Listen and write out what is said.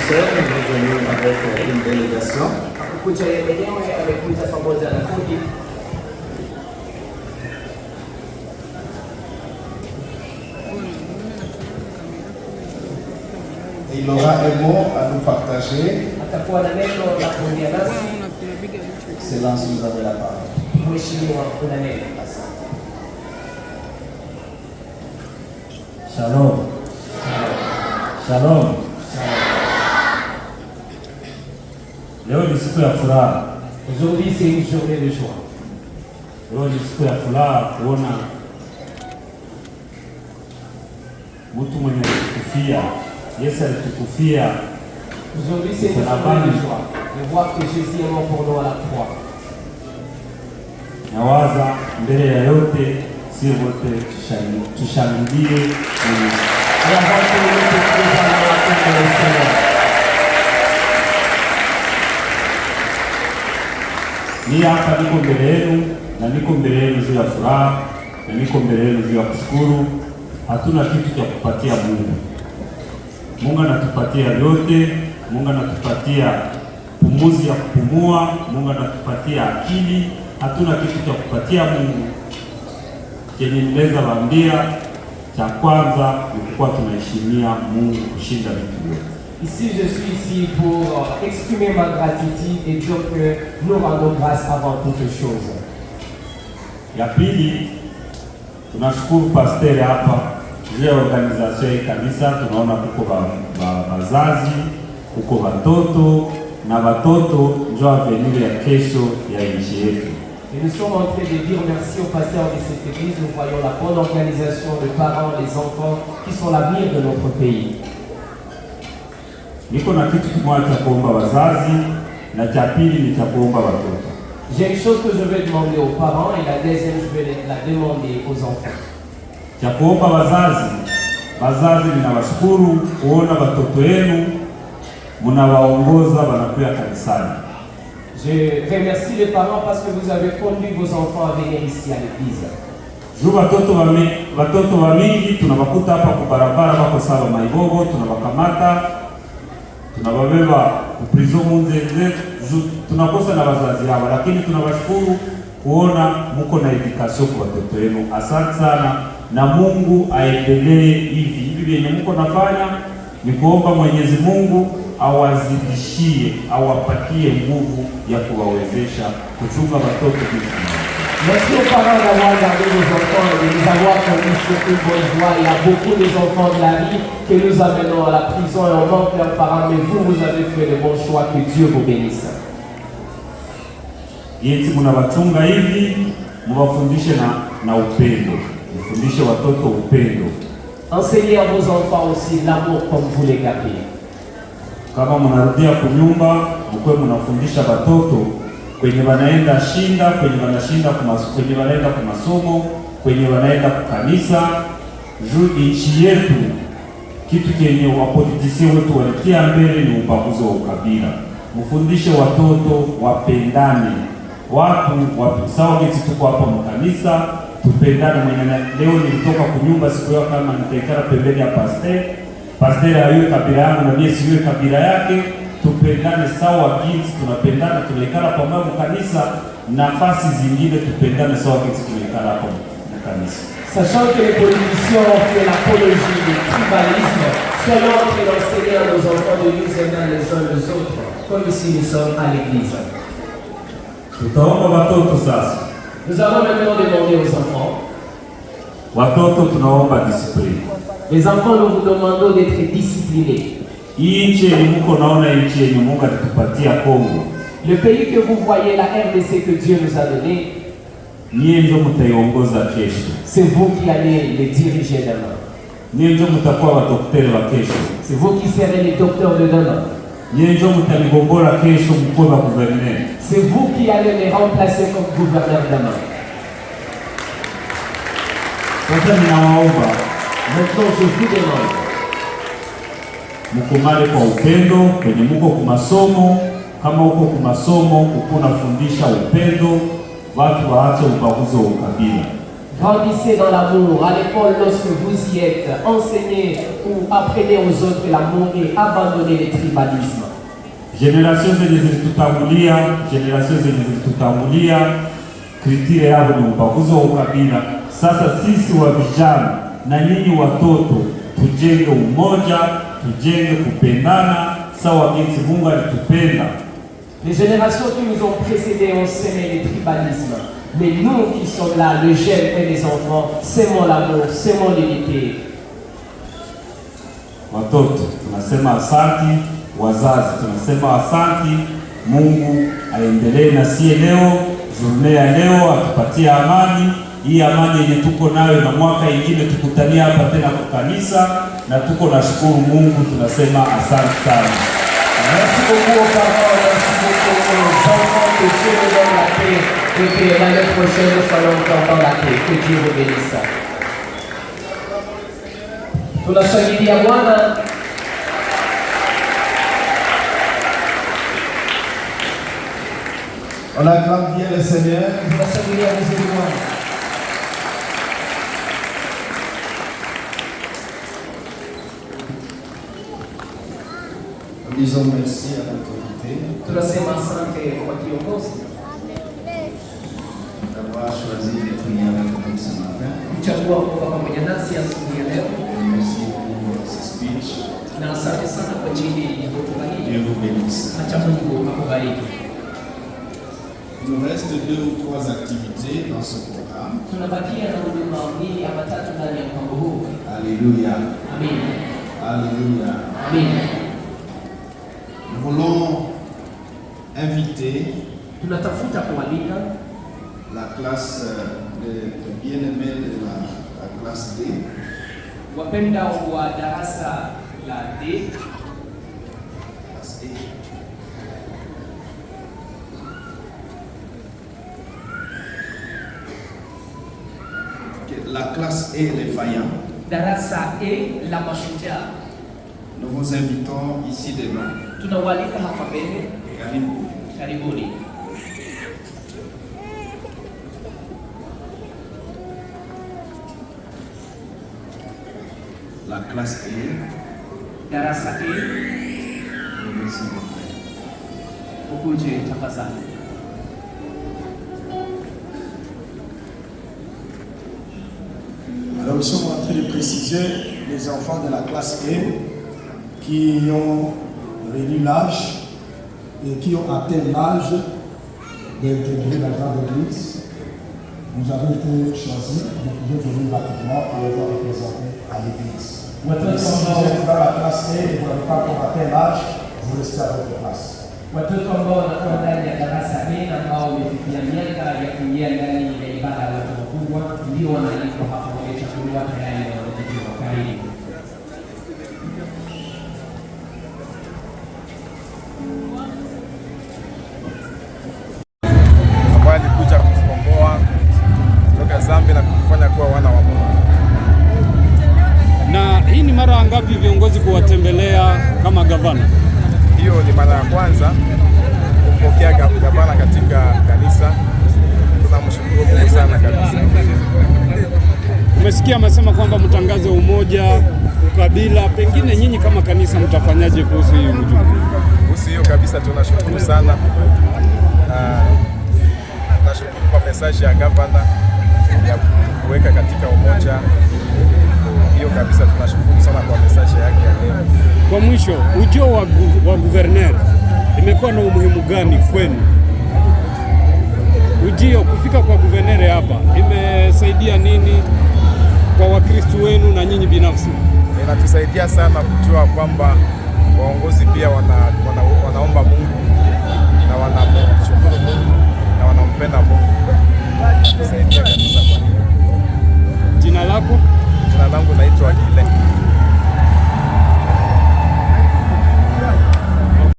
seul, nous sommes venus avec une délégation. Il aura un mot à nous partager. Excellence, vous avez la parole. Shalom. Shalom. Leo ni siku ya furaha. Aujourd'hui c'est une journée de joie. Leo ni siku ya furaha kuona mtu mwenye kufia. Yesu alitukufia. Aujourd'hui c'est une journée de joie de voir que Jésus est mort pour nous à la croix. Nawaza mbele ya yote si wote tushangilie ni hapa niko mbele yenu na niko mbele yenu juu ya furaha na niko mbele yenu juu ya kushukuru. Hatuna kitu cha kupatia Mungu. Mungu anatupatia vyote. Mungu anatupatia pumuzi ya kupumua. Mungu anatupatia akili. Hatuna kitu cha kupatia Mungu. Kenye niweza waambia cha kwanza ni kuwa tunaheshimia Mungu kushinda vitu vyote. Ici, je suis ici pour exprimer ma gratitude et dire que nous rendons grâce avant toute chose. Ya pili, tunashukuru pastor hapa juu ya organization ya kanisa. Tunaona kuko wazazi, kuko watoto na watoto ndio avenir ya kesho ya nchi yetu. Et nous sommes en train de dire merci au pasteur de cette église. Nous voyons la bonne organisation, les parents, les enfants qui sont l'avenir de notre pays. Niko na kitu kimoja cha kuomba wazazi na cha pili ni cha kuomba watoto. J'ai une chose que je vais demander aux parents et la deuxième je vais la demander aux enfants. Cha kuomba wazazi ninawashukuru kuona watoto wenu mnawaongoza wanakuja kanisani. Je remercie les parents parce que vous avez conduit vos enfants à venir ici à l'église. Juu watoto wa mingi tunawakuta hapa kwa barabara wako sawa maibogo, tunawakamata tunawabeba kuprison munzenze, tunakosa na wazazi hao, lakini tunawashukuru kuona mko na education kwa watoto wenu. Asante sana na Mungu aendelee hivi vyenye mko nafanya. Ni kuomba Mwenyezi Mungu awazidishie, awapatie nguvu ya kuwawezesha kuchunga watoto hivi. Merci aux parents d'avoir gardé nos enfants et de nous avoir conduits sur une bonne voie. Il y a beaucoup d'enfants de la vie que nous amenons à la prison et on manque leurs parents, mais vous avez fait le bon choix. Que Dieu vous bénisse. Yeti mnawachunga hivi, mwafundishe na upendo. Mfundishe watoto upendo. Enseignez à vos enfants aussi l'amour comme vous les gardez. Kama mnarudia kunyumba, mkwe mnafundisha watoto kwenye wanaenda shinda, kwenye wanashinda kwenye wanaenda kwa masomo, kwenye wanaenda kwa kanisa. Juu nchi yetu kitu kenye wapolitisia wetu walikia mbele ni ubaguzi wa ukabila. Mfundishe watoto wapendane. Watu sawa geti tuko hapa mkanisa, tupendane. Leo nilitoka kunyumba siku yao kama nitaikara pembeni ya pastor ayue kabila yangu na mimi siwe kabila yake. Tupendane sawa jinsi tunapendana, tunaikara pamoja kanisa. Nafasi zingine tupendane sawa jinsi tunaikara hapa kanisa. Sachant que les politiciens ont fait l'apologie du tribalisme, seulement en train d'enseigner à nos enfants de nous aimer les uns les autres, comme ici nous sommes à l'église. Tutaomba watoto sasa. Nous allons maintenant demander aux enfants. Watoto tunaomba discipline. Les enfants, nous vous demandons d'être disciplinés. Nchi yenye mko naona nchi yenye Mungu alitupatia Kongo. Le pays que vous voyez, la RDC que Dieu nous a donné, nyie ndio mtaiongoza kesho. C'est vous qui allez les diriger demain. Nyie ndio mtakuwa wadaktari wa kesho. C'est vous qui serez les docteurs de demain. Nyie ndio mtanigongola kesho mkuu wa gouvernement. C'est vous qui allez les remplacer comme gouverneur demain. Sasa ninawaomba, maintenant je vous demande, mkumale kwa upendo kwenye mko kumasomo. Kama uko kumasomo uko nafundisha upendo, watu waache ubaguzi wa ukabila. Grandissez dans l'amour. À l'école, lorsque vous y êtes, enseignez ou apprenez aux autres l'amour et abandonnez les tribalismes. Generation zenye zilitutangulia kriteria yao ni ubaguzi wa ukabila. Sasa sisi wa vijana na nyinyi watoto tujenge umoja, tujenge kupendana sawa jinsi Mungu alitupenda. Les générations qui nous ont précédés ont semé les tribalismes. Mais nous qui sommes là, les jeunes et les enfants, semons l'amour, semons l'unité. Watoto tunasema asanti, wazazi tunasema asanti. Mungu aendelee na sie leo, journée ya leo atupatie amani. Hii amani yenye tuko nayo na mwaka ingine tukutania hapa tena kwa kanisa, na tuko na shukuru Mungu, tunasema asante sana. Merci beaucoup aux parents, merci beaucoup aux enfants, que Dieu nous donne la paix et que l'année prochaine nous soyons encore dans la paix. Que Dieu vous bénisse. Tunashangilia Bwana. On acclame bien le Seigneur. Tunashangilia vizuri Bwana. Nous disons merci à l'autorité Tunasema asante kwa kiongozi d'avoir choisi d'être venu avec nous ce matin. kuchagua kuwa pamoja nasi asubuhi ya leo, Merci pour ce speech. na asante sana kwa ajili ya hotuba hii. Dieu vous bénisse. Acha Mungu akubariki. Il nous reste 2 ou 3 activités dans ce programme. Tunabakia na huduma mbili ama tatu ndani ya mpango huu. Alléluia. Amen. Alléluia. Amen. Nous voulons inviter Tunatafuta kualika la classe de bien-aimés de la classe D. wapenda wa darasa la D, Classe E. La classe E, les vaillants. darasa E la mashujaa. Nous vous invitons ici devant. Tunawalika hapa mbele. Karibu. Karibuni. La classe E. Darasa E, Venez s'il vous plaît. ukuje tafadhali. Alors nous sommes en train de préciser les enfants de la classe E qui ont réuni l'âge et qui ont atteint l'âge d'intégrer la grande église. Vous avez été choisis, vous pouvez venir rapidement pour être représentés à l'église. Mais si vous êtes dans la classe E et vous n'avez pas encore atteint l'âge, vous restez à votre place. Watoto ambao wanakuwa ndani ya darasa E na ambao wamefikia miaka ya kuingia ndani ya ibada ya watu wakubwa ndio wanaalikwa hapa, wamechaguliwa tayari na wametakiwa. Karibu. ambaye alikuja kutukomboa kutoka dhambi na kutufanya kuwa wana wa Mungu. Na hii ni mara ngapi viongozi kuwatembelea kama gavana? Hiyo ni mara ya kwanza kumpokea gavana katika kanisa. Tunamshukuru Mungu sana kabisa. Umesikia amesema kwamba mtangaze umoja, ukabila. Pengine nyinyi kama kanisa mtafanyaje kuhusu hii ujumbe? Kuhusu hiyo kabisa tunashukuru sana. Tunashukuru kwa message ya gavana ya kuweka katika umoja. Hiyo kabisa tunashukuru sana kwa message yake ya leo. Kwa mwisho, ujio wa guverner imekuwa na umuhimu gani kwenu? Ujio kufika kwa guverner hapa imesaidia nini kwa Wakristo wenu na nyinyi binafsi? Inatusaidia sana kujua kwamba waongozi pia wanaomba Mungu na wanamshukuru Mungu na wanampenda Mungu.